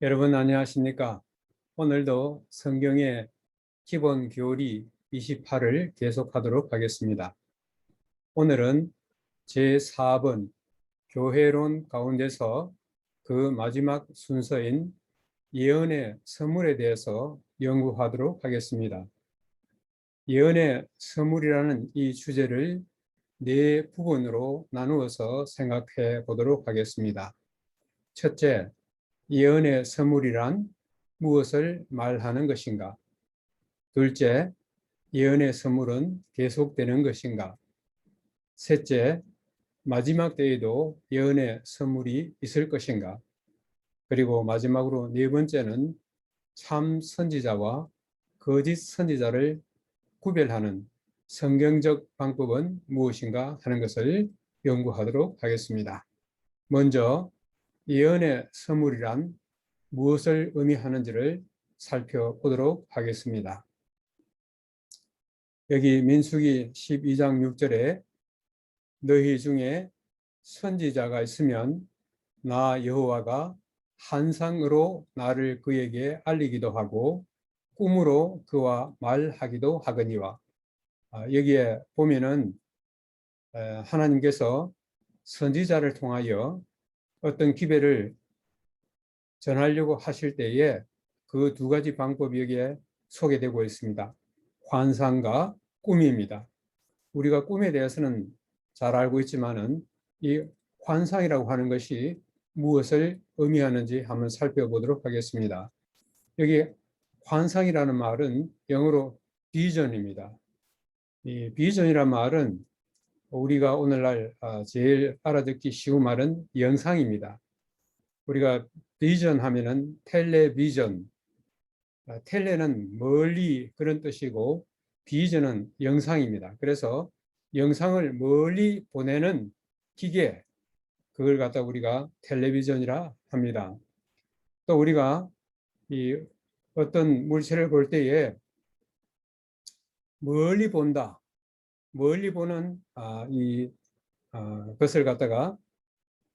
여러분 안녕하십니까? 오늘도 성경의 기본 교리 28을 계속하도록 하겠습니다. 오늘은 제4번 교회론 가운데서 그 마지막 순서인 예언의 선물에 대해서 연구하도록 하겠습니다. 예언의 선물이라는 이 주제를 네 부분으로 나누어서 생각해 보도록 하겠습니다. 첫째, 예언의 선물이란 무엇을 말하는 것인가? 둘째, 예언의 선물은 계속되는 것인가? 셋째, 마지막 때에도 예언의 선물이 있을 것인가? 그리고 마지막으로 네 번째는 참 선지자와 거짓 선지자를 구별하는 성경적 방법은 무엇인가 하는 것을 연구하도록 하겠습니다. 먼저 예언의 선물이란 무엇을 의미하는지를 살펴보도록 하겠습니다. 여기 민수기 12장 6절에 너희 중에 선지자가 있으면 나 여호와가 환상으로 나를 그에게 알리기도 하고 꿈으로 그와 말하기도 하거니와. 여기에 보면은 하나님께서 선지자를 통하여 어떤 기별을 전하려고 하실 때에 그 두 가지 방법이 여기에 소개되고 있습니다. 환상과 꿈입니다. 우리가 꿈에 대해서는 잘 알고 있지만은 이 환상이라고 하는 것이 무엇을 의미하는지 한번 살펴보도록 하겠습니다. 여기 환상이라는 말은 영어로 비전입니다. 이 비전이라는 말은 우리가 오늘날 제일 알아듣기 쉬운 말은 영상입니다. 우리가 비전 하면은 텔레비전, 텔레는 멀리 그런 뜻이고 비전은 영상입니다. 그래서 영상을 멀리 보내는 기계, 그걸 갖다 우리가 텔레비전이라 합니다. 또 우리가 이 어떤 물체를 볼 때에 멀리 본다, 멀리 보는 것을 갖다가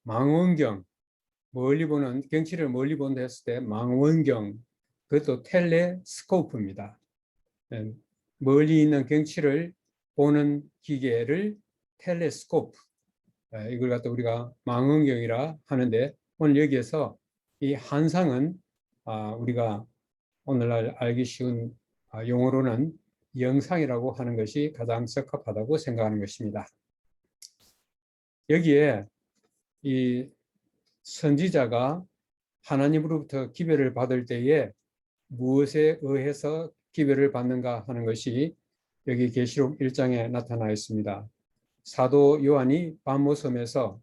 망원경, 멀리 보는 경치를 멀리 본다 했을 때 망원경, 그것도 텔레스코프입니다. 멀리 있는 경치를 보는 기계를 텔레스코프, 이걸 갖다 우리가 망원경이라 하는데, 오늘 여기에서 이 환상은 우리가 오늘날 알기 쉬운 용어로는 영상이라고 하는 것이 가장 적합하다고 생각하는 것입니다. 여기에 이 선지자가 하나님으로부터 기별을 받을 때에 무엇에 의해서 기별을 받는가 하는 것이 여기 계시록 1장에 나타나 있습니다. 사도 요한이 밤모섬에서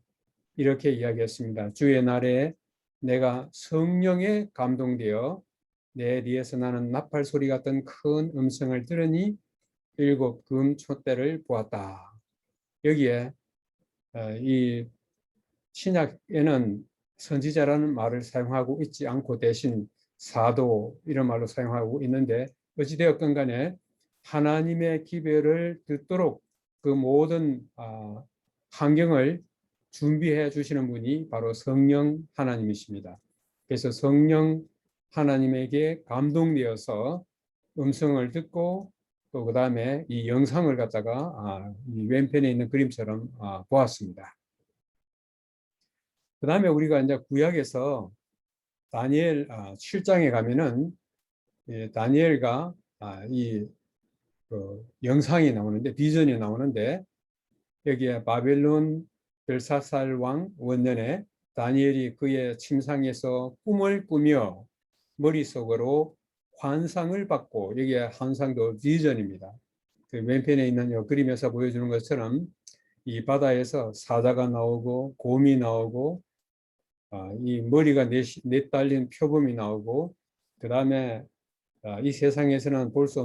이렇게 이야기했습니다. 주의 날에 내가 성령에 감동되어 내 뒤에서 나는 나팔 소리 같은 큰 음성을 들으니 7 금촛대를 보았다. 여기에 이 신약에는 선지자라는 말을 사용하고 있지 않고 대신 사도 이런 말로 사용하고 있는데, 어찌되었건 간에 하나님의 기별을 듣도록 그 모든 환경을 준비해 주시는 분이 바로 성령 하나님이십니다. 그래서 성령 하나님에게 감동되어서 음성을 듣고 또 그 다음에 이 영상을 갖다가 이 왼편에 있는 그림처럼 보았습니다. 그 다음에 우리가 이제 구약에서 다니엘 7장에 가면은 다니엘과 이 영상이 나오는데, 비전이 나오는데, 여기에 바벨론 벨사살 왕 원년에 다니엘이 그의 침상에서 꿈을 꾸며 머릿속으로 환상을 받고, 여기에 환상도 비전입니다. 그 왼편에 있는 이 그림에서 보여주는 것처럼 이 바다에서 사자가 나오고 곰이 나오고 이 머리가 넷달린 표범이 나오고, 그 다음에 이 세상에서는 볼 수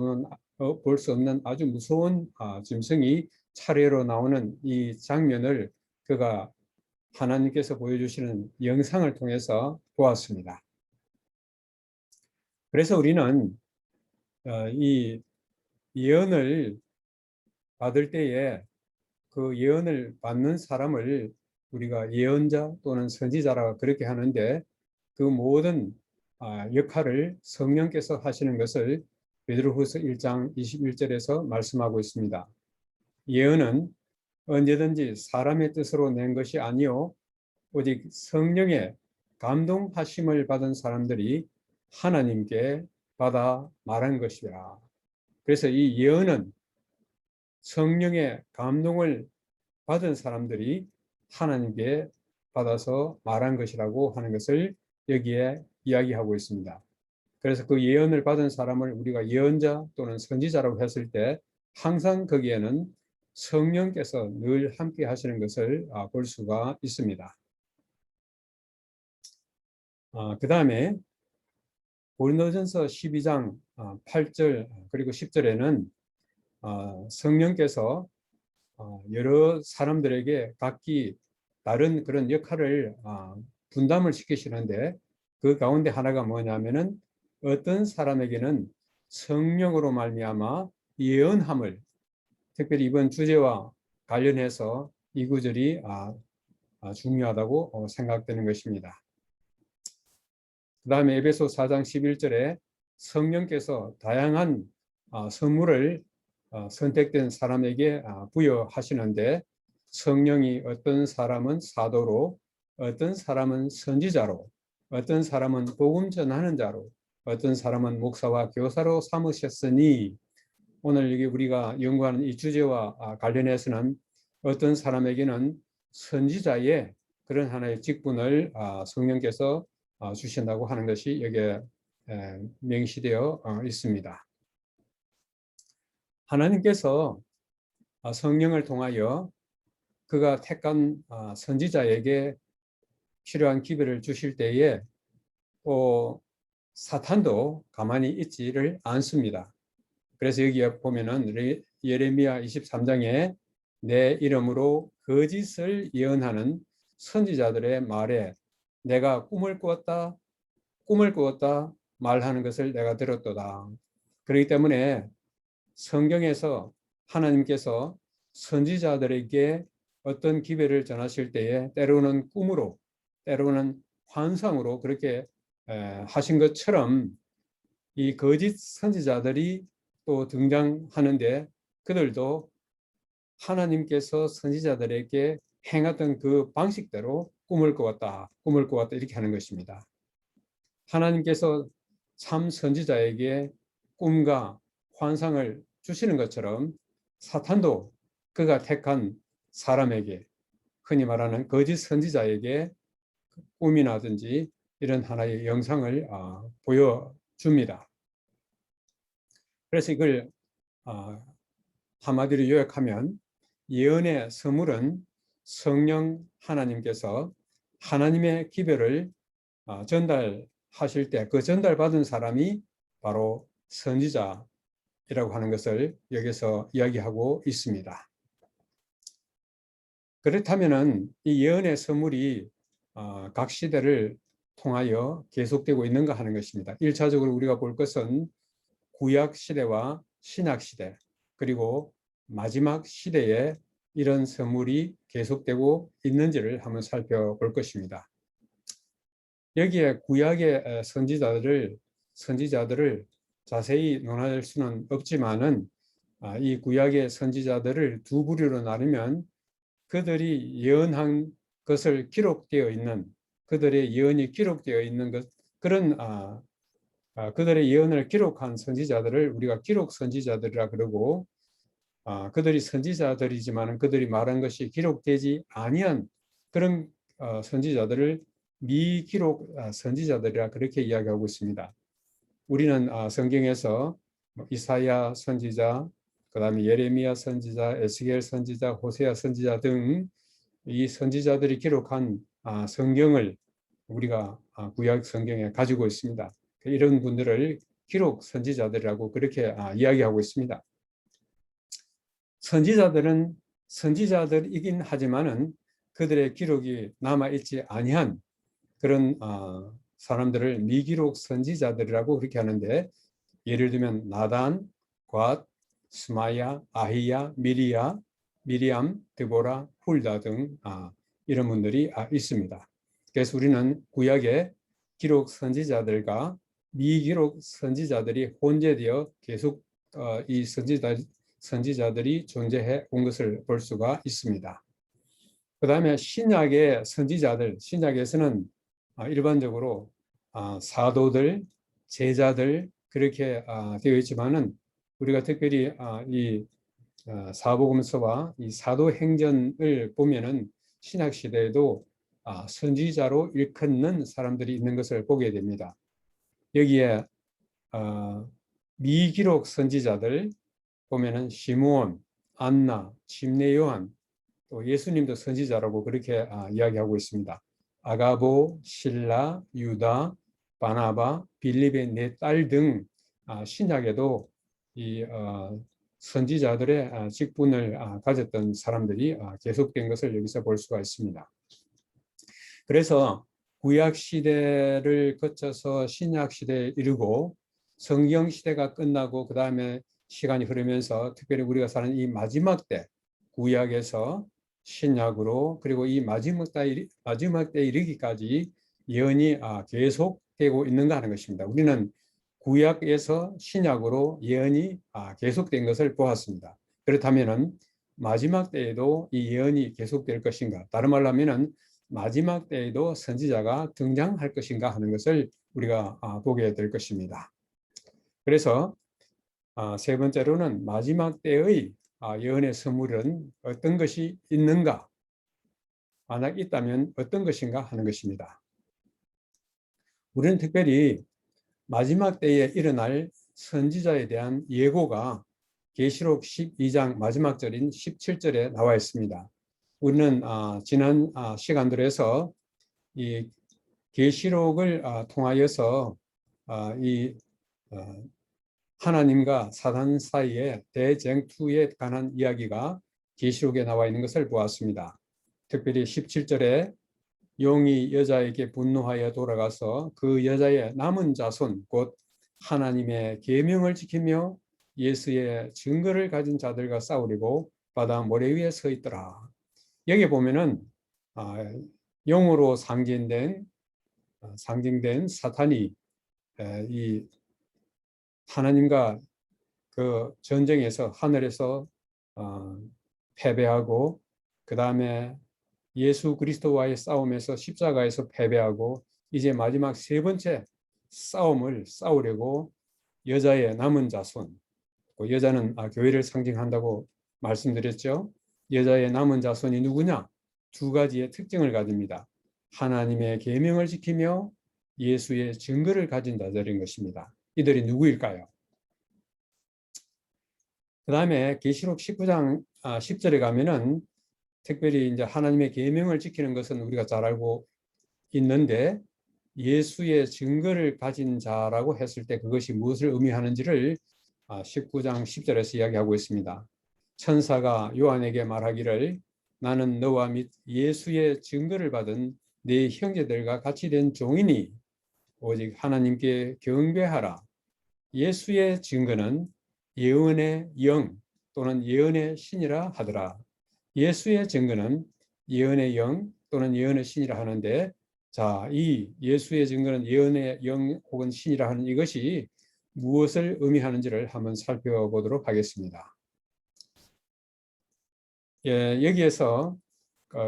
없는 아주 무서운 짐승이 차례로 나오는 이 장면을 그가 하나님께서 보여주시는 영상을 통해서 보았습니다. 그래서 우리는 이 예언을 받을 때에 그 예언을 받는 사람을 우리가 예언자 또는 선지자라고 그렇게 하는데, 그 모든 역할을 성령께서 하시는 것을 베드로후서 1장 21절에서 말씀하고 있습니다. 예언은 언제든지 사람의 뜻으로 낸 것이 아니요 오직 성령의 감동하심을 받은 사람들이 하나님께 받아 말한 것이라. 그래서 이 예언은 성령의 감동을 받은 사람들이 하나님께 받아서 말한 것이라고 하는 것을 여기에 이야기하고 있습니다. 그래서 그 예언을 받은 사람을 우리가 예언자 또는 선지자라고 했을 때 항상 거기에는 성령께서 늘 함께 하시는 것을 볼 수가 있습니다. 그 다음에 고린도전서 12장 8절 그리고 10절에는 성령께서 여러 사람들에게 각기 다른 그런 역할을 분담을 시키시는데 그 가운데 하나가 뭐냐면은 어떤 사람에게는 성령으로 말미암아 예언함을, 특별히 이번 주제와 관련해서 이 구절이 중요하다고 생각되는 것입니다. 그 다음에 에베소 4장 11절에 성령께서 다양한 선물을 선택된 사람에게 부여하시는데 성령이 어떤 사람은 사도로, 어떤 사람은 선지자로, 어떤 사람은 복음 전하는 자로, 어떤 사람은 목사와 교사로 삼으셨으니, 오늘 여기 우리가 연구하는 이 주제와 관련해서는 어떤 사람에게는 선지자의 그런 하나의 직분을 성령께서 주신다고 하는 것이 여기에 명시되어 있습니다. 하나님께서 성령을 통하여 그가 택한 선지자에게 필요한 기별을 주실 때에 사탄도 가만히 있지를 않습니다. 그래서 여기에 보면은 예레미야 23장에 내 이름으로 거짓을 예언하는 선지자들의 말에 내가 꿈을 꾸었다 말하는 것을 내가 들었도다. 그렇기 때문에 성경에서 하나님께서 선지자들에게 어떤 기별을 전하실 때에 때로는 꿈으로, 때로는 환상으로 그렇게 하신 것처럼 이 거짓 선지자들이 또 등장하는데 그들도 하나님께서 선지자들에게 행하던 그 방식대로 꿈을 꾸었다 이렇게 하는 것입니다. 하나님께서 참 선지자에게 꿈과 환상을 주시는 것처럼 사탄도 그가 택한 사람에게, 흔히 말하는 거짓 선지자에게 꿈이라든지 이런 하나의 영상을 보여줍니다. 그래서 이걸 한마디로 요약하면 예언의 선물은 성령 하나님께서 하나님의 기별을 전달하실 때 그 전달받은 사람이 바로 선지자이라고 하는 것을 여기서 이야기하고 있습니다. 그렇다면은 이 예언의 선물이 각 시대를 통하여 계속되고 있는가 하는 것입니다. 1차적으로 우리가 볼 것은 구약 시대와 신약 시대 그리고 마지막 시대에 이런 선물이 계속되고 있는지를 한번 살펴볼 것입니다. 여기에 구약의 선지자들을 자세히 논할 수는 없지만은 이 구약의 선지자들을 두 부류로 나누면 그들이 예언한 것을 기록되어 있는, 그들의 예언이 기록되어 있는 것, 그런 그들의 예언을 기록한 선지자들을 우리가 기록 선지자들이라 그러고, 그들이 선지자들이지만 그들이 말한 것이 기록되지 아니한 그런 선지자들을 미기록 선지자들이라 그렇게 이야기하고 있습니다. 우리는 성경에서 이사야 선지자, 그 다음에 예레미야 선지자, 에스겔 선지자, 호세아 선지자 등 이 선지자들이 기록한 성경을 우리가 구약 성경에 가지고 있습니다. 이런 분들을 기록 선지자들이라고 그렇게 이야기하고 있습니다. 선지자들은 선지자들이긴 하지만은 그들의 기록이 남아있지 아니한 그런 사람들을 미기록 선지자들이라고 그렇게 하는데, 예를 들면 나단, 곶, 스마야, 아히야, 미리암, 드보라, 훌다 등 이런 분들이 있습니다. 그래서 우리는 구약에 기록 선지자들과 미기록 선지자들이 혼재되어 계속 이 선지자들이 존재해 온 것을 볼 수가 있습니다. 그 다음에 신약의 선지자들, 신약에서는 일반적으로 사도들, 제자들 그렇게 되어 있지만은 우리가 특별히 이 사복음서와 이 사도행전을 보면은 신약 시대에도 선지자로 일컫는 사람들이 있는 것을 보게 됩니다. 여기에 미기록 선지자들 보면은 시므온, 안나, 침례 요한, 또 예수님도 선지자라고 그렇게 이야기하고 있습니다. 아가보, 실라, 유다, 바나바, 빌립의 네 딸 등 신약에도 이 선지자들의 직분을 가졌던 사람들이 계속된 것을 여기서 볼 수가 있습니다. 그래서 구약 시대를 거쳐서 신약 시대에 이르고 성경 시대가 끝나고 그 다음에 시간이 흐르면서 특별히 우리가 사는 이 마지막 때 구약에서 신약으로 그리고 이 마지막 때에 이르기까지 예언이 계속되고 있는가 하는 것입니다. 우리는 구약에서 신약으로 예언이 계속된 것을 보았습니다. 그렇다면 마지막 때에도 이 예언이 계속될 것인가? 다른 말로 하면 마지막 때에도 선지자가 등장할 것인가 하는 것을 우리가 보게 될 것입니다. 그래서 세 번째로는 마지막 때의 예언의 선물은 어떤 것이 있는가? 만약 있다면 어떤 것인가 하는 것입니다. 우리는 특별히 마지막 때에 일어날 선지자에 대한 예고가 계시록 12장 마지막 절인 17절에 나와 있습니다. 우리는 지난 시간들에서 이 계시록을 통하여서 이 하나님과 사단 사이의 대쟁투에 관한 이야기가 계시록에 나와 있는 것을 보았습니다. 특별히 17절에 용이 여자에게 분노하여 돌아가서 그 여자의 남은 자손 곧 하나님의 계명을 지키며 예수의 증거를 가진 자들과 싸우려고 바다 모래 위에 서 있더라. 여기 보면은 용으로 상징된 사탄이 이 하나님과 그 전쟁에서 하늘에서 패배하고 그 다음에 예수 그리스도와의 싸움에서 십자가에서 패배하고 이제 마지막 세 번째 싸움을 싸우려고 여자의 남은 자손, 여자는 교회를 상징한다고 말씀드렸죠. 여자의 남은 자손이 누구냐? 두 가지의 특징을 가집니다. 하나님의 계명을 지키며 예수의 증거를 가진 자들인 것입니다. 이들이 누구일까요? 그 다음에 계시록 19장 10절에 가면은 특별히 이제 하나님의 계명을 지키는 것은 우리가 잘 알고 있는데 예수의 증거를 가진 자라고 했을 때 그것이 무엇을 의미하는지를 19장 10절에서 이야기하고 있습니다. 천사가 요한에게 말하기를 나는 너와 및 예수의 증거를 받은 네 형제들과 같이 된 종이니 오직 하나님께 경배하라. 예수의 증거는 예언의 영 또는 예언의 신이라 하더라. 예수의 증거는 예언의 영 또는 예언의 신이라 하는데 자, 이 예수의 증거는 예언의 영 혹은 신이라 하는 이것이 무엇을 의미하는지를 한번 살펴보도록 하겠습니다. 여기에서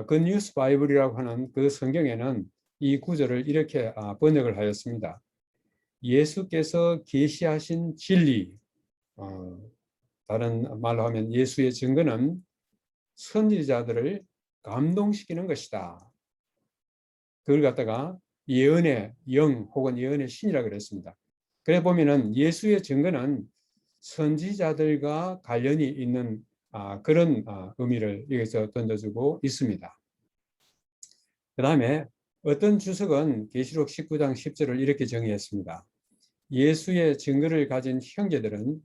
그 뉴스 바이블이라고 하는 그 성경에는 이 구절을 이렇게 번역을 하였습니다. 예수께서 계시하신 진리, 다른 말로 하면 예수의 증거는 선지자들을 감동시키는 것이다. 그걸 갖다가 예언의 영 혹은 예언의 신이라고 그랬습니다. 그래 보면은 예수의 증거는 선지자들과 관련이 있는 그런 의미를 여기서 던져주고 있습니다. 그 다음에 어떤 주석은 계시록 19장 10절을 이렇게 정의했습니다. 예수의 증거를 가진 형제들은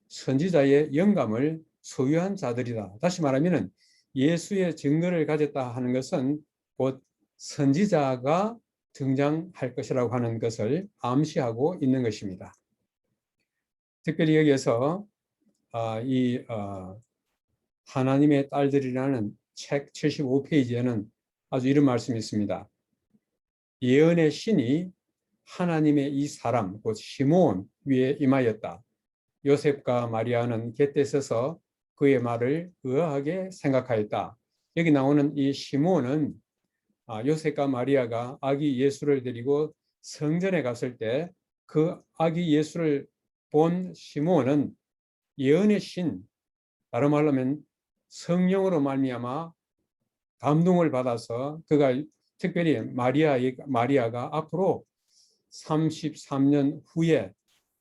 선지자의 영감을 소유한 자들이다. 다시 말하면 예수의 증거를 가졌다 하는 것은 곧 선지자가 등장할 것이라고 하는 것을 암시하고 있는 것입니다. 특별히 여기에서 이 하나님의 딸들이라는 책 75페이지에는 아주 이런 말씀이 있습니다. 예언의 신이 하나님의 이 사람 곧 시므온 위에 임하였다. 요셉과 마리아는 곁에 서서 그의 말을 의아하게 생각하였다. 여기 나오는 이 시므온은 요셉과 마리아가 아기 예수를 데리고 성전에 갔을 때 그 아기 예수를 본 시므온은 예언의 신, 다른 말로 하면 성령으로 말미암아 감동을 받아서 그가 특별히 마리아가 앞으로 33년 후에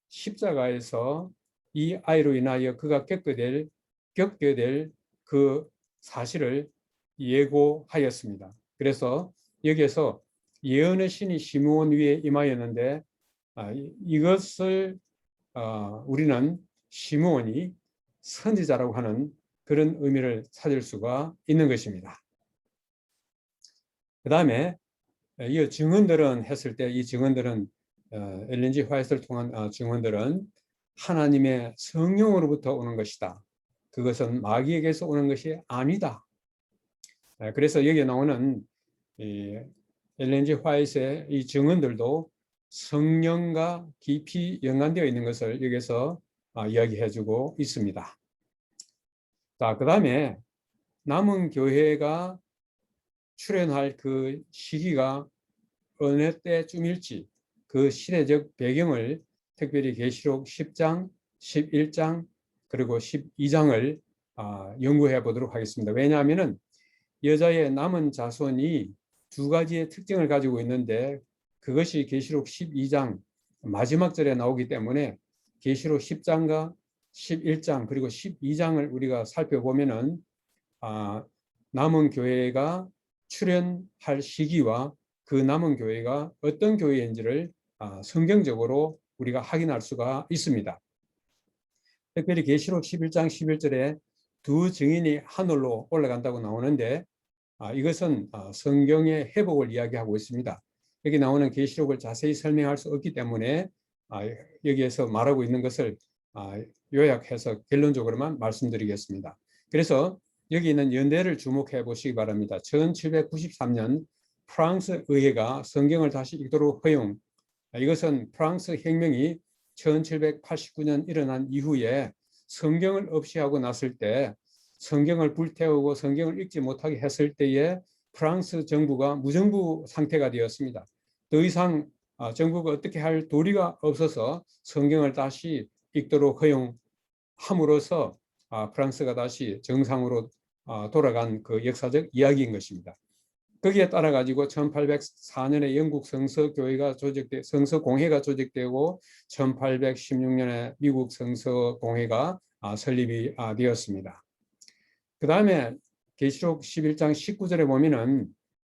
십자가에서 이 아이로 인하여 그가 겪게 될 그 사실을 예고하였습니다. 그래서 여기에서 예언의 신이 시므온 위에 임하였는데 이것을 우리는 시므온이 선지자라고 하는 그런 의미를 찾을 수가 있는 것입니다. 그 다음에 이 증언들은 했을 때 이 증언들은 엘렌 G 화이트를 통한 증언들은 하나님의 성령으로부터 오는 것이다. 그것은 마귀에게서 오는 것이 아니다. 그래서 여기에 나오는 엘렌 G 화이트의 이 증언들도 성령과 깊이 연관되어 있는 것을 여기서 이야기해주고 있습니다. 자, 그 다음에 남은 교회가 출현할 그 시기가 어느 때쯤일지 그 시대적 배경을 특별히 계시록 10장, 11장 그리고 12장을 연구해 보도록 하겠습니다. 왜냐하면 여자의 남은 자손이 두 가지의 특징을 가지고 있는데 그것이 계시록 12장 마지막 절에 나오기 때문에 계시록 10장과 11장 그리고 12장을 우리가 살펴보면은 남은 교회가 출현할 시기와 그 남은 교회가 어떤 교회인지를 성경적으로 우리가 확인할 수가 있습니다. 특별히 계시록 11장 11절에 두 증인이 하늘로 올라간다고 나오는데 이것은 성경의 회복을 이야기하고 있습니다. 여기 나오는 계시록을 자세히 설명할 수 없기 때문에 여기에서 말하고 있는 것을 요약해서 결론적으로만 말씀드리겠습니다. 그래서 여기 있는 연대를 주목해 보시기 바랍니다. 1793년 프랑스 의회가 성경을 다시 읽도록 허용. 이것은 프랑스 혁명이 1789년 일어난 이후에 성경을 없이 하고 났을 때 성경을 불태우고 성경을 읽지 못하게 했을 때에 프랑스 정부가 무정부 상태가 되었습니다. 더 이상 정부가 어떻게 할 도리가 없어서 성경을 다시 읽도록 허용함으로써 프랑스가 다시 정상으로 돌아간 그 역사적 이야기인 것입니다. 거기에 따라 가지고 1804년에 영국 성서공회가 조직되고 1816년에 미국 성서공회가 설립이 되었습니다. 그 다음에 계시록 11장 19절에 보면은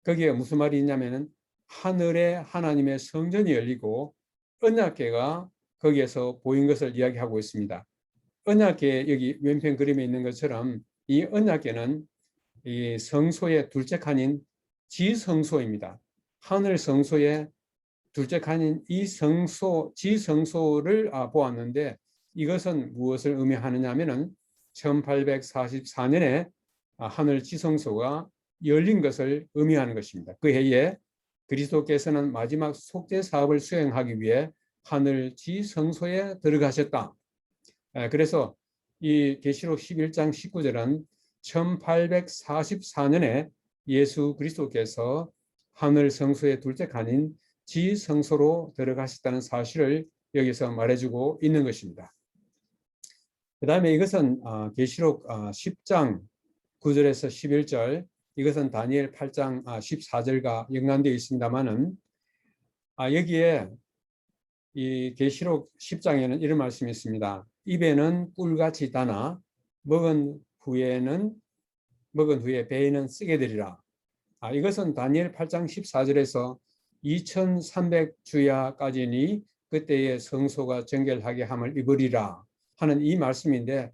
거기에 무슨 말이 있냐면은 하늘에 하나님의 성전이 열리고 언약궤가 거기에서 보인 것을 이야기하고 있습니다. 언약궤 여기 왼편 그림에 있는 것처럼 이 언약궤는 이 성소의 둘째 칸인 지성소입니다. 하늘 성소의 둘째 칸인 이 지성소를 보았는데 이것은 무엇을 의미하느냐 하면은 1844년에 하늘 지성소가 열린 것을 의미하는 것입니다. 그 해에 그리스도께서는 마지막 속죄 사업을 수행하기 위해 하늘 지성소에 들어가셨다. 그래서 이 계시록 11장 19절은 1844년에 예수 그리스도께서 하늘 성소의 둘째 칸인 지성소로 들어가셨다는 사실을 여기서 말해주고 있는 것입니다. 그 다음에 이것은 계시록 10장 9절에서 11절, 이것은 다니엘 8장 14절과 연관되어 있습니다만은 여기에 이 계시록 10장에는 이런 말씀이 있습니다. 입에는 꿀같이 다나 먹은 후에 배에는 쓰게 되리라. 이것은 다니엘 8장 14절에서 2300주야까지니 그때의 성소가 정결하게 함을 입으리라 하는 이 말씀인데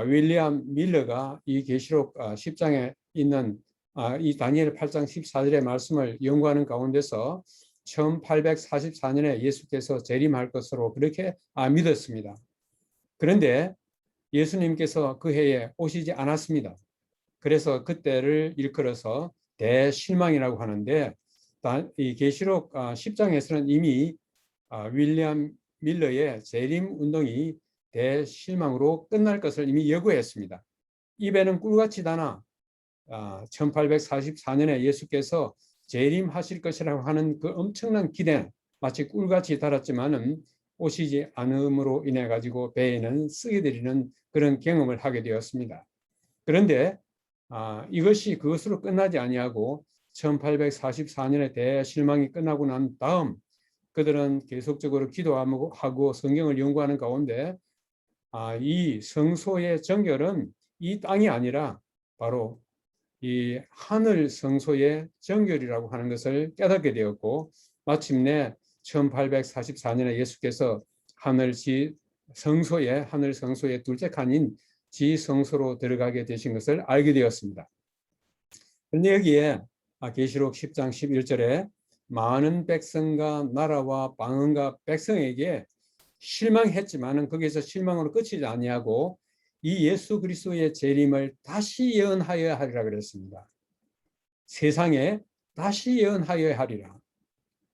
윌리엄 밀러가 이 계시록 10장에 있는 이 다니엘 8장 14절의 말씀을 연구하는 가운데서 1844년에 예수께서 재림할 것으로 그렇게 믿었습니다. 그런데 예수님께서 그 해에 오시지 않았습니다. 그래서 그때를 일컬어서 대실망이라고 하는데 이 계시록 10장에서는 이미 윌리엄 밀러의 재림 운동이 대실망으로 끝날 것을 이미 예고했습니다. 입에는 꿀같이 다나 1844년에 예수께서 재림하실 것이라고 하는 그 엄청난 기대, 마치 꿀같이 달았지만은 오시지 않음으로 인해 가지고 배에는 쓰게 되리는 그런 경험을 하게 되었습니다. 그런데 이것이 그것으로 끝나지 아니하고 1844년에 대실망이 끝나고 난 다음 그들은 계속적으로 기도하고 성경을 연구하는 가운데 이 성소의 정결은 이 땅이 아니라 바로 이 하늘 성소의 정결이라고 하는 것을 깨닫게 되었고, 마침내 1844년에 예수께서 하늘 성소의 둘째 칸인 지성소로 들어가게 되신 것을 알게 되었습니다. 그런데 여기에 계시록 10장 11절에 많은 백성과 나라와 방언과 백성에게 실망했지만은 거기에서 실망으로 끝이지 아니하고 이 예수 그리스도의 재림을 다시 예언하여야 하리라 그랬습니다. 세상에 다시 예언하여야 하리라.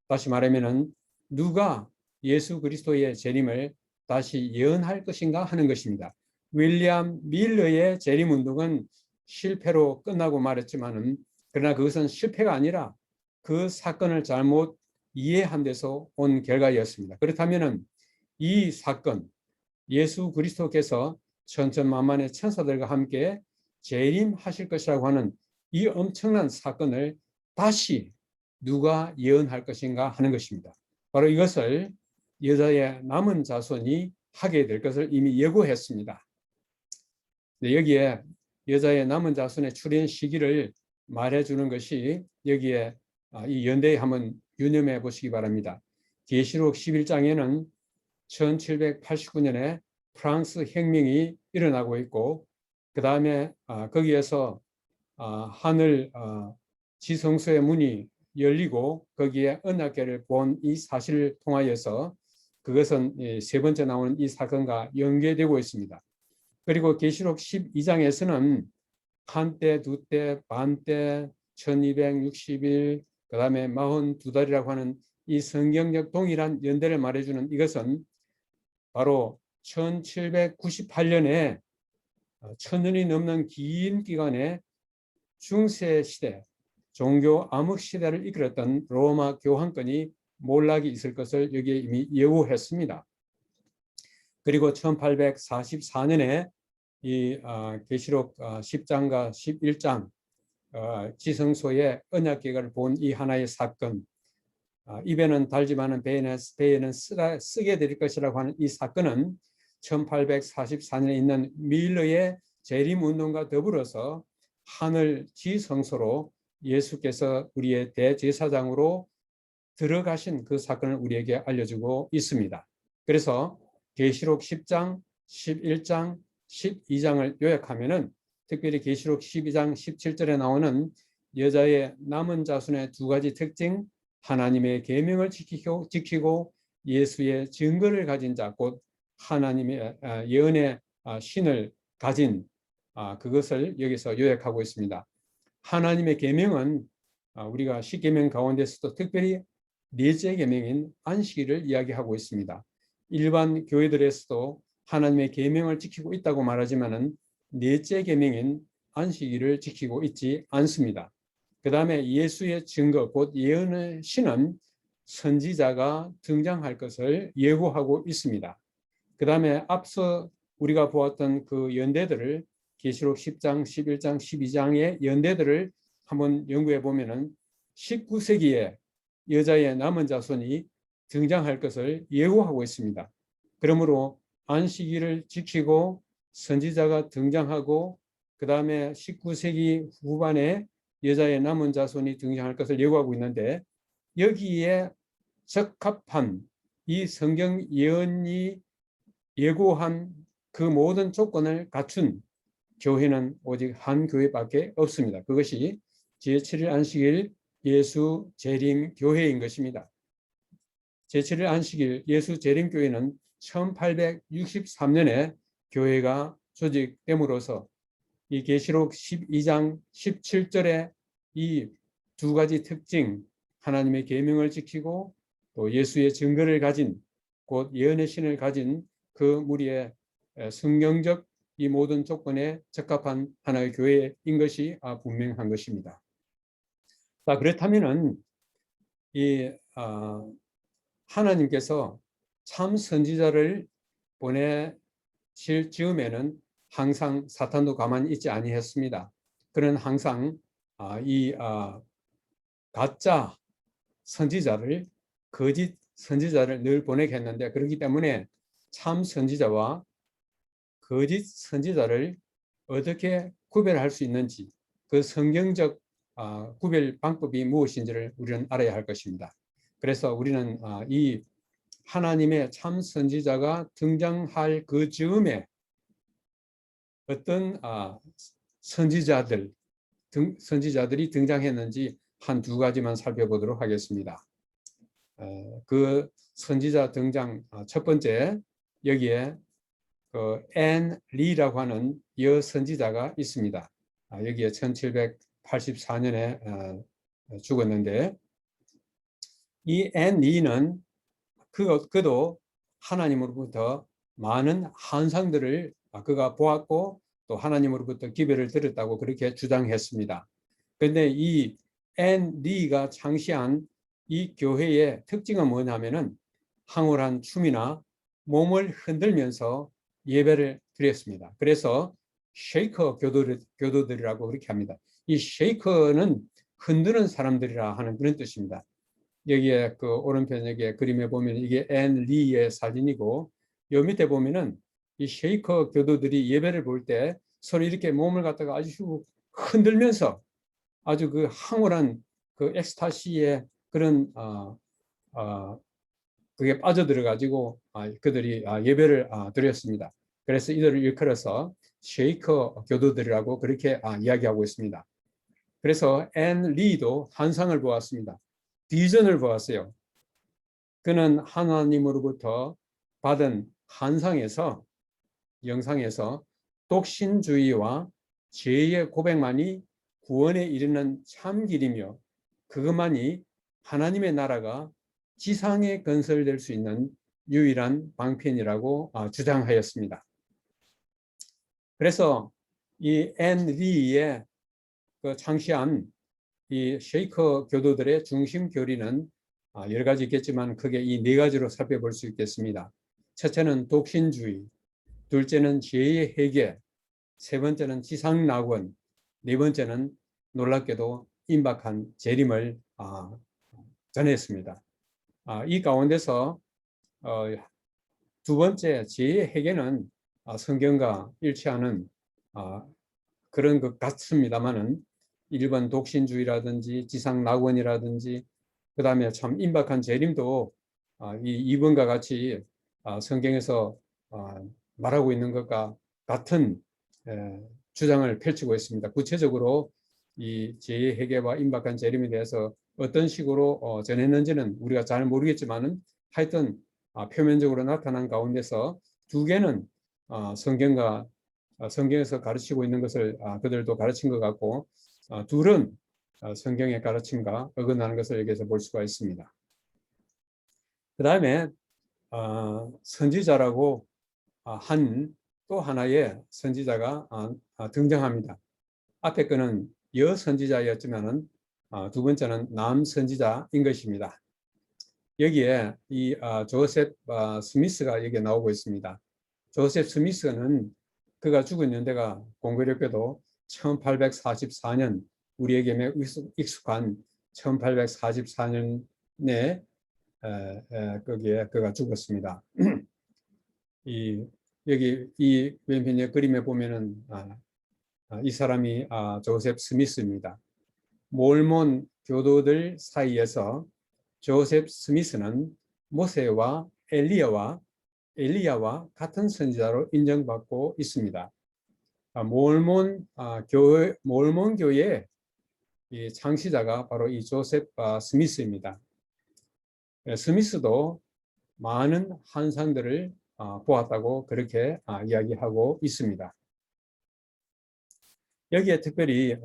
다시 말하면은 누가 예수 그리스도의 재림을 다시 예언할 것인가 하는 것입니다. 윌리엄 밀러의 재림 운동은 실패로 끝나고 말했지만은 그러나 그것은 실패가 아니라 그 사건을 잘못 이해한 데서 온 결과였습니다. 그렇다면은 이 사건, 예수 그리스도께서 천천만만의 천사들과 함께 재림하실 것이라고 하는 이 엄청난 사건을 다시 누가 예언할 것인가 하는 것입니다. 바로 이것을 여자의 남은 자손이 하게 될 것을 이미 예고했습니다. 여기에 여자의 남은 자손의 출현 시기를 말해주는 것이 여기에 이 연대에 한번 유념해 보시기 바랍니다. 계시록 11장에는 1789년에 프랑스 혁명이 일어나고 있고 그 다음에 거기에서 하늘 지성소의 문이 열리고 거기에 언약궤를 본 이 사실을 통하여서 그것은 세 번째 나오는 이 사건과 연계되고 있습니다. 그리고 계시록 12장에서는 한때, 두때, 반때, 1260일, 그 다음에 42달이라고 하는 이 성경적 동일한 연대를 말해주는 이것은 바로 1798년에 1000년이 넘는 긴 기간의 중세 시대, 종교 암흑 시대를 이끌었던 로마 교황권이 몰락이 있을 것을 여기에 이미 예고했습니다. 그리고 1844년에 이 계시록 10장과 11장 지성소의 언약궤를 본 이 하나의 사건, 입에는 달지만은 배에는 쓰게 될 것이라고 하는 이 사건은 1844년에 있는 밀러의 재림운동과 더불어서 하늘 지성소로 예수께서 우리의 대제사장으로 들어가신 그 사건을 우리에게 알려주고 있습니다. 그래서 계시록 10장, 11장, 12장을 요약하면은 특별히 계시록 12장 17절에 나오는 여자의 남은 자손의 두 가지 특징, 하나님의 계명을 지키고 예수의 증거를 가진 자, 곧 하나님의 예언의 신을 가진 그것을 여기서 요약하고 있습니다. 하나님의 계명은 우리가 십계명 가운데서도 특별히 넷째 계명인 안식일을 이야기하고 있습니다. 일반 교회들에서도 하나님의 계명을 지키고 있다고 말하지만은 넷째 계명인 안식일을 지키고 있지 않습니다. 그 다음에 예수의 증거, 곧 예언의 신은 선지자가 등장할 것을 예고하고 있습니다. 그 다음에 앞서 우리가 보았던 그 연대들을 계시록 10장, 11장, 12장의 연대들을 한번 연구해 보면은 19세기에 여자의 남은 자손이 등장할 것을 예고하고 있습니다. 그러므로 안식일을 지키고 선지자가 등장하고 그 다음에 19세기 후반에 여자의 남은 자손이 등장할 것을 예고하고 있는데 여기에 적합한 이 성경 예언이 예고한 그 모든 조건을 갖춘 교회는 오직 한 교회밖에 없습니다. 그것이 제7일 안식일 예수 재림 교회인 것입니다. 제7일 안식일 예수 재림 교회는 1863년에 교회가 조직됨으로써 이 계시록 12장 17절의 이 두 가지 특징, 하나님의 계명을 지키고 또 예수의 증거를 가진 곧 예언의 신을 가진 그 무리의 성경적 이 모든 조건에 적합한 하나의 교회인 것이 분명한 것입니다. 자, 그렇다면은 이 하나님께서 참 선지자를 보내실 즈음에는 항상 사탄도 가만히 있지 아니했습니다. 그는 항상 이 가짜 선지자를 거짓 선지자를 늘 보내게 했는데, 그렇기 때문에 참 선지자와 거짓 선지자를 어떻게 구별할 수 있는지 그 성경적 구별 방법이 무엇인지를 우리는 알아야 할 것입니다. 그래서 우리는 이 하나님의 참 선지자가 등장할 그 즈음에 어떤 선지자들이 등장했는지 한 두 가지만 살펴보도록 하겠습니다. 그 선지자 등장 첫 번째, 여기에 앤 리라고 하는 여선지자가 있습니다. 여기에 1784년에 죽었는데, 이 앤 리는 그도 하나님으로부터 많은 환상들을 그가 보았고 또 하나님으로부터 기별을 들었다고 그렇게 주장했습니다. 그런데 이 앤 리가 창시한 이 교회의 특징은 뭐냐면은 황홀한 춤이나 몸을 흔들면서 예배를 드렸습니다. 그래서 쉐이커 교도들이라고 그렇게 합니다. 이 쉐이커는 흔드는 사람들이라 하는 그런 뜻입니다. 여기에 그 오른편 여기에 그림에 보면 이게 앤 리의 사진이고, 요 밑에 보면은 이 쉐이커 교도들이 예배를 볼 때 서로 이렇게 몸을 갖다가 아주 흔들면서 아주 그 황홀한 그 엑스타시의 그런 그게 빠져들어 가지고 그들이 예배를 드렸습니다. 그래서 이들을 일컬어서 쉐이커 교도들이라고 그렇게 이야기하고 있습니다. 그래서 앤 리도 환상을 보았습니다. 비전을 보았어요. 그는 하나님으로부터 받은 환상에서 영상에서 독신주의와 죄의 고백만이 구원에 이르는 참길이며 그것만이 하나님의 나라가 지상에 건설될 수 있는 유일한 방편이라고 주장하였습니다. 그래서 이 앤 리의 그 창시한 이 쉐이커 교도들의 중심 교리는 여러 가지 있겠지만 크게 이 네 가지로 살펴볼 수 있겠습니다. 첫째는 독신주의, 둘째는 죄의 회개, 세 번째는 지상낙원, 네 번째는 놀랍게도 임박한 재림을 전했습니다. 이 가운데서 두 번째 죄의 회개는 성경과 일치하는 그런 것 같습니다만은 일본 독신주의라든지 지상낙원이라든지 그 다음에 참 임박한 재림도 이 2번과 같이 성경에서 말하고 있는 것과 같은 주장을 펼치고 있습니다. 구체적으로 이 재해계와 임박한 재림에 대해서 어떤 식으로 전했는지는 우리가 잘 모르겠지만은 하여튼 표면적으로 나타난 가운데서 두 개는 성경에서 가르치고 있는 것을 그들도 가르친 것 같고, 둘은 성경의 가르침과 어긋나는 것을 여기서 볼 수가 있습니다. 그 다음에 선지자라고 한 또 하나의 선지자가 등장합니다. 앞에 거는 여선지자였지만은 두 번째는 남선지자인 것입니다. 여기에 이 조셉 스미스가 여기에 나오고 있습니다. 조셉 스미스는 그가 죽은 연대가 공교롭게도 1844년, 우리에게 매우 익숙한 1844년에 거기에 그가 죽었습니다. 여기 이 왼편의 그림에 보면은 이 사람이 조셉 스미스입니다. 몰몬 교도들 사이에서 조셉 스미스는 모세와 엘리야와 같은 선지자로 인정받고 있습니다. 몰몬 교회의 이 창시자가 바로 이 조셉 스미스입니다. 스미스도 많은 환상들을 보았다고 그렇게 이야기하고 있습니다. 여기에 특별히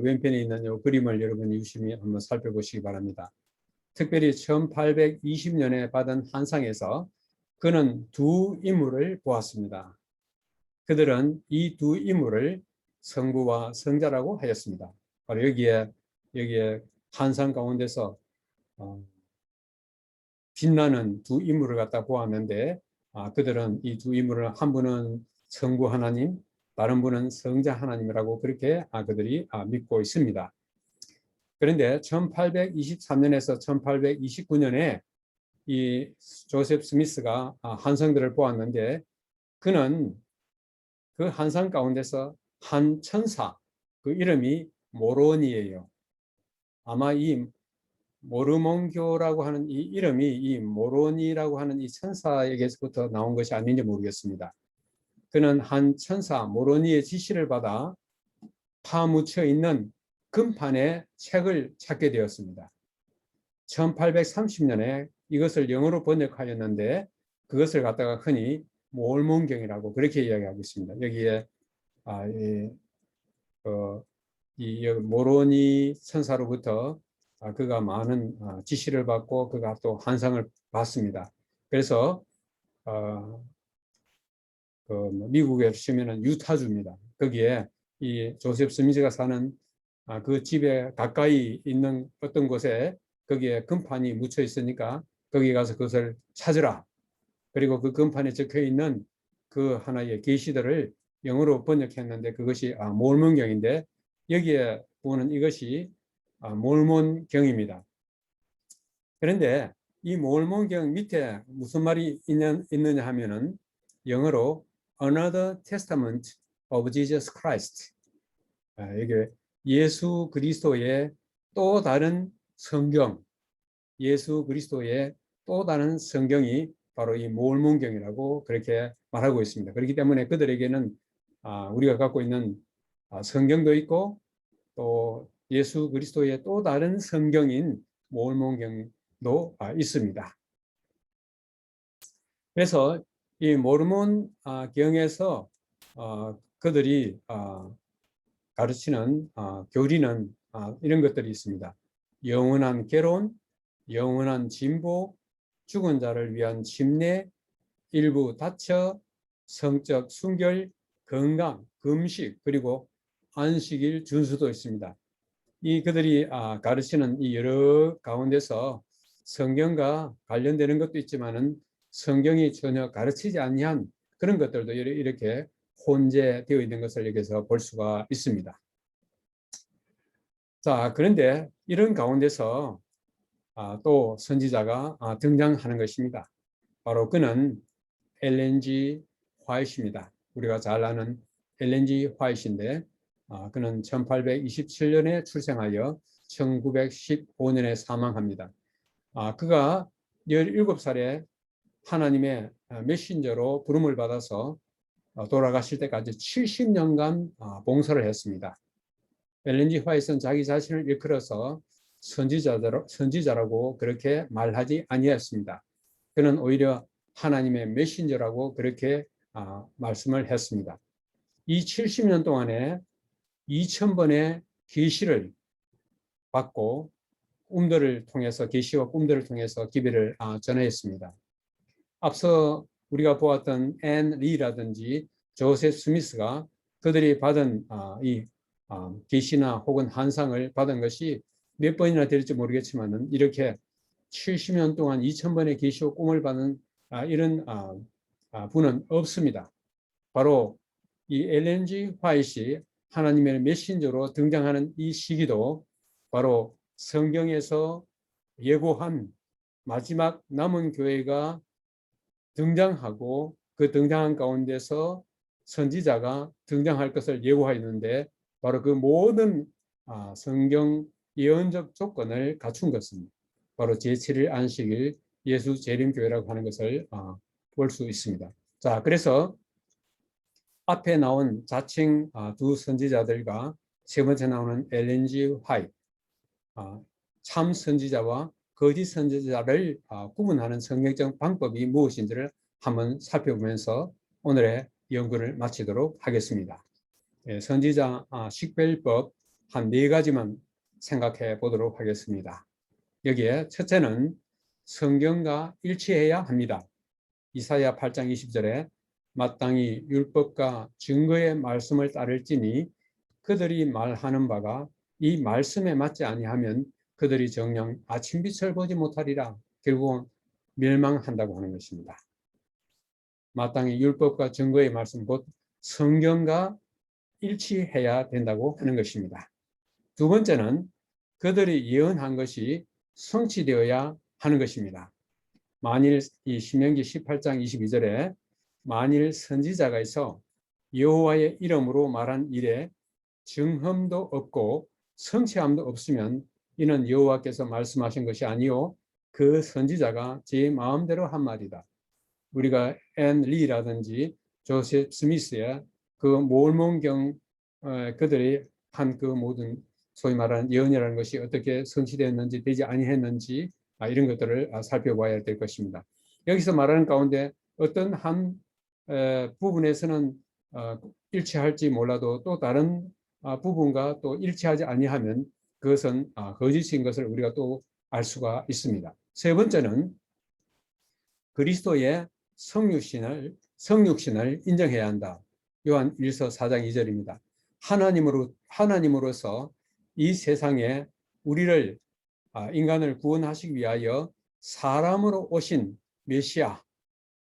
왼편에 있는 이 그림을 여러분 유심히 한번 살펴보시기 바랍니다. 특별히 1820년에 받은 한상에서 그는 두 인물을 보았습니다. 그들은 이 두 인물을 성부와 성자라고 하였습니다. 바로 여기에 한상 가운데서 빛나는 두 인물을 갖다 보았는데, 그들은 이 두 인물을, 한 분은 성부 하나님, 다른 분은 성자 하나님이라고 그렇게 그들이 믿고 있습니다. 그런데 1823년에서 1829년에 이 조셉 스미스가 한성들을 보았는데, 그는 그 한상 가운데서 한 천사, 그 이름이 모로니예요. 아마 이 모르몬교라고 하는 이 이름이 이 모로니라고 하는 이 천사에게서부터 나온 것이 아닌지 모르겠습니다. 그는 한 천사 모로니의 지시를 받아 파묻혀 있는 금판의 책을 찾게 되었습니다. 1830년에 이것을 영어로 번역하였는데, 그것을 갖다가 흔히 몰몬경이라고 그렇게 이야기하고 있습니다. 여기에 이 모로니 천사로부터 그가 많은 지시를 받고 그가 또 환상을 봤습니다. 그래서 미국에 치면은 유타주입니다. 거기에 이 조셉 스미스가 사는 그 집에 가까이 있는 어떤 곳에 거기에 금판이 묻혀 있으니까 거기 가서 그것을 찾으라. 그리고 그 금판에 적혀 있는 그 하나의 계시들을 영어로 번역했는데, 그것이 몰몬경인데, 여기에 보는 이것이 몰몬경입니다. 그런데 이 몰몬경 밑에 무슨 말이 있느냐 하면은 영어로 Another Testament of Jesus Christ, 이게 예수 그리스도의 또 다른 성경, 예수 그리스도의 또 다른 성경이 바로 이 몰몬경이라고 그렇게 말하고 있습니다. 그렇기 때문에 그들에게는 우리가 갖고 있는 성경도 있고, 또 예수 그리스도의 또 다른 성경인 몰몬경도 있습니다. 그래서 이 모르몬경에서 그들이 가르치는 교리는 이런 것들이 있습니다. 영원한 결혼, 영원한 진보, 죽은 자를 위한 침례, 일부 다처, 성적 순결, 건강, 금식, 그리고 안식일 준수도 있습니다. 이 그들이 가르치는 이 여러 가운데서 성경과 관련되는 것도 있지만은 성경이 전혀 가르치지 아니한 그런 것들도 이렇게 혼재되어 있는 것을 여기서 볼 수가 있습니다. 자, 그런데 이런 가운데서 또 선지자가 등장하는 것입니다. 바로 그는 엘렌 G. 화이트입니다. 우리가 잘 아는 엘렌 G. 화이트인데, 그는 1827년에 출생하여 1915년에 사망합니다. 그가 17살에 하나님의 메신저로 부름을 받아서 돌아가실 때까지 70년간 봉사를 했습니다. 엘렌 G. 화이트는 자기 자신을 일컬어서 선지자라고 그렇게 말하지 아니했습니다. 그는 오히려 하나님의 메신저라고 그렇게 말씀을 했습니다. 이 70년 동안에 2000번의 계시를 받고 꿈들을 통해서, 계시와 꿈들을 통해서 기별을 전했습니다. 앞서 우리가 보았던 앤 리라든지 조셉 스미스가 그들이 받은 이 계시나 혹은 환상을 받은 것이 몇 번이나 될지 모르겠지만, 이렇게 70년 동안 2000번의 계시와 꿈을 받는 이런 분은 없습니다. 바로 이 엘렌 G. 화이트이 하나님의 메신저로 등장하는 이 시기도 바로 성경에서 예고한 마지막 남은 교회가 등장하고, 그 등장한 가운데서 선지자가 등장할 것을 예고하였는데, 바로 그 모든 성경 예언적 조건을 갖춘 것입니다. 바로 제7일 안식일 예수 재림교회라고 하는 것을 볼 수 있습니다. 자, 그래서 앞에 나온 자칭 두 선지자들과 세 번째 나오는 엘렌 G. 화이트, 참 선지자와 거짓 선지자를 구분하는 성경적 방법이 무엇인지를 한번 살펴보면서 오늘의 연구를 마치도록 하겠습니다. 선지자 식별법 한 4가지만 생각해 보도록 하겠습니다. 여기에 첫째는 성경과 일치해야 합니다. 이사야 8장 20절에 마땅히 율법과 증거의 말씀을 따를지니 그들이 말하는 바가 이 말씀에 맞지 아니하면 그들이 정녕 아침빛을 보지 못하리라. 결국은 멸망한다고 하는 것입니다. 마땅히 율법과 증거의 말씀, 곧 성경과 일치해야 된다고 하는 것입니다. 두 번째는 그들이 예언한 것이 성취되어야 하는 것입니다. 만일 이 신명기 18장 22절에 만일 선지자가 있어 여호와의 이름으로 말한 일에 증흠도 없고 성취함도 없으면 이는 여호와께서 말씀하신 것이 아니요 그 선지자가 제 마음대로 한 말이다. 우리가 앤 리라든지 조셉 스미스의 그 모르몬경 그들이 한 그 모든 소위 말하는 예언이라는 것이 어떻게 성취되었는지 되지 아니했는지 이런 것들을 살펴봐야 될 것입니다. 여기서 말하는 가운데 어떤 한 부분에서는 일치할지 몰라도 또 다른 부분과 또 일치하지 아니하면 그것은 거짓인 것을 우리가 또 알 수가 있습니다. 세 번째는 그리스도의 성육신을 인정해야 한다. 요한 1서 4장 2절입니다. 하나님으로서 이 세상에 우리를 인간을 구원하시기 위하여 사람으로 오신 메시아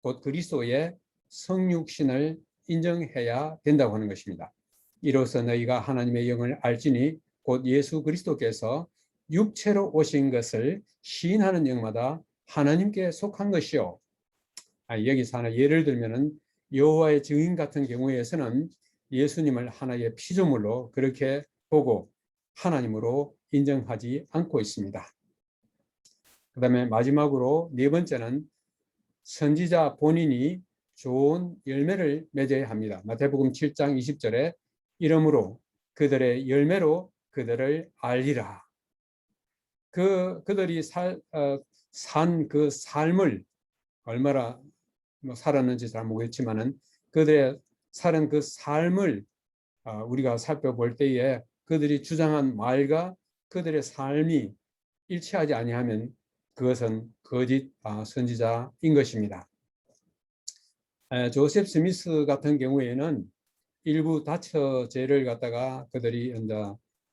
곧 그리스도의 성육신을 인정해야 된다고 하는 것입니다. 이로써 너희가 하나님의 영을 알지니 곧 예수 그리스도께서 육체로 오신 것을 시인하는 영마다 하나님께 속한 것이요. 여기서 하나 예를 들면은 여호와의 증인 같은 경우에서는 예수님을 하나의 피조물로 그렇게 보고 하나님으로 인정하지 않고 있습니다. 그 다음에 마지막으로 네 번째는 선지자 본인이 좋은 열매를 맺어야 합니다. 마태복음 7장 20절에 이러므로 그들의 열매로 그들을 알리라. 그들이 산 그 삶을 얼마나 살았는지 잘 모르겠지만은 그들의 살은 그 삶을 우리가 살펴볼 때에 그들이 주장한 말과 그들의 삶이 일치하지 아니하면 그것은 거짓 선지자인 것입니다. 조셉 스미스 같은 경우에는 일부 다처제를 갖다가 그들이 이제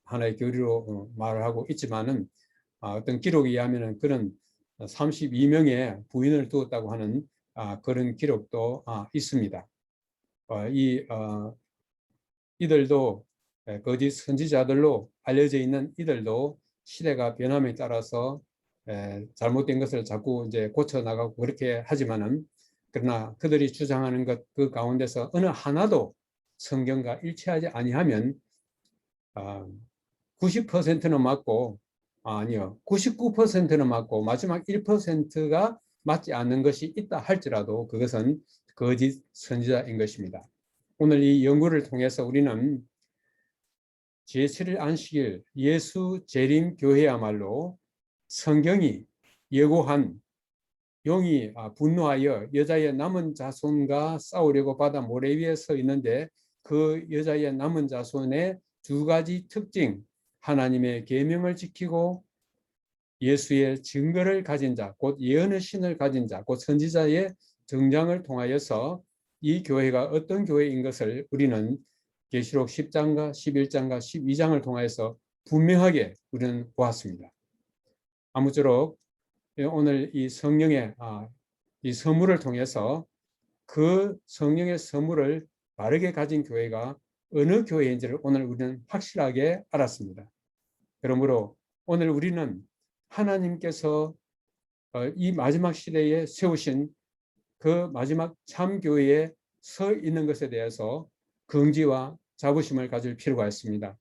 하나의 교리로 말을 하고 있지만은 어떤 기록에 의하면은 그런 32명의 부인을 두었다고 하는 그런 기록도 있습니다. 이들도 거짓 선지자들로 알려져 있는 이들도 시대가 변함에 따라서 잘못된 것을 자꾸 이제 고쳐 나가고 그렇게 하지만은 그러나 그들이 주장하는 것 그 가운데서 어느 하나도 성경과 일치하지 아니하면 90%는 맞고 아니요 99%는 맞고 마지막 1%가 맞지 않는 것이 있다 할지라도 그것은 거짓 선지자인 것입니다. 오늘 이 연구를 통해서 우리는 제7일 안식일 예수 재림 교회야말로 성경이 예고한 용이 분노하여 여자의 남은 자손과 싸우려고 바다 모래 위에 서 있는데 그 여자의 남은 자손의 두 가지 특징, 하나님의 계명을 지키고 예수의 증거를 가진 자, 곧 예언의 신을 가진 자, 곧 선지자의 등장을 통하여서 이 교회가 어떤 교회인 것을 우리는 계시록 10장과 11장과 12장을 통해서 분명하게 우리는 보았습니다. 아무쪼록 오늘 이 성령의 이 선물을 통해서 그 성령의 선물을 바르게 가진 교회가 어느 교회인지를 오늘 우리는 확실하게 알았습니다. 그러므로 오늘 우리는 하나님께서 이 마지막 시대에 세우신 그 마지막 참 교회에 서 있는 것에 대해서 긍지와 자부심을 가질 필요가 있습니다.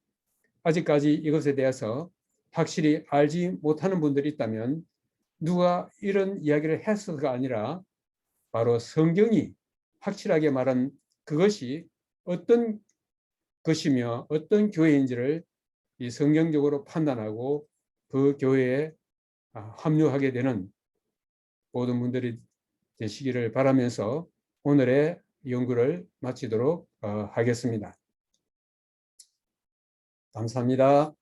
아직까지 이것에 대해서 확실히 알지 못하는 분들이 있다면 누가 이런 이야기를 해서가 아니라 바로 성경이 확실하게 말한 그것이 어떤 것이며 어떤 교회인지를 이 성경적으로 판단하고 그 교회에 합류하게 되는 모든 분들이 되시기를 바라면서 오늘의 연구를 마치도록 하겠습니다. 감사합니다.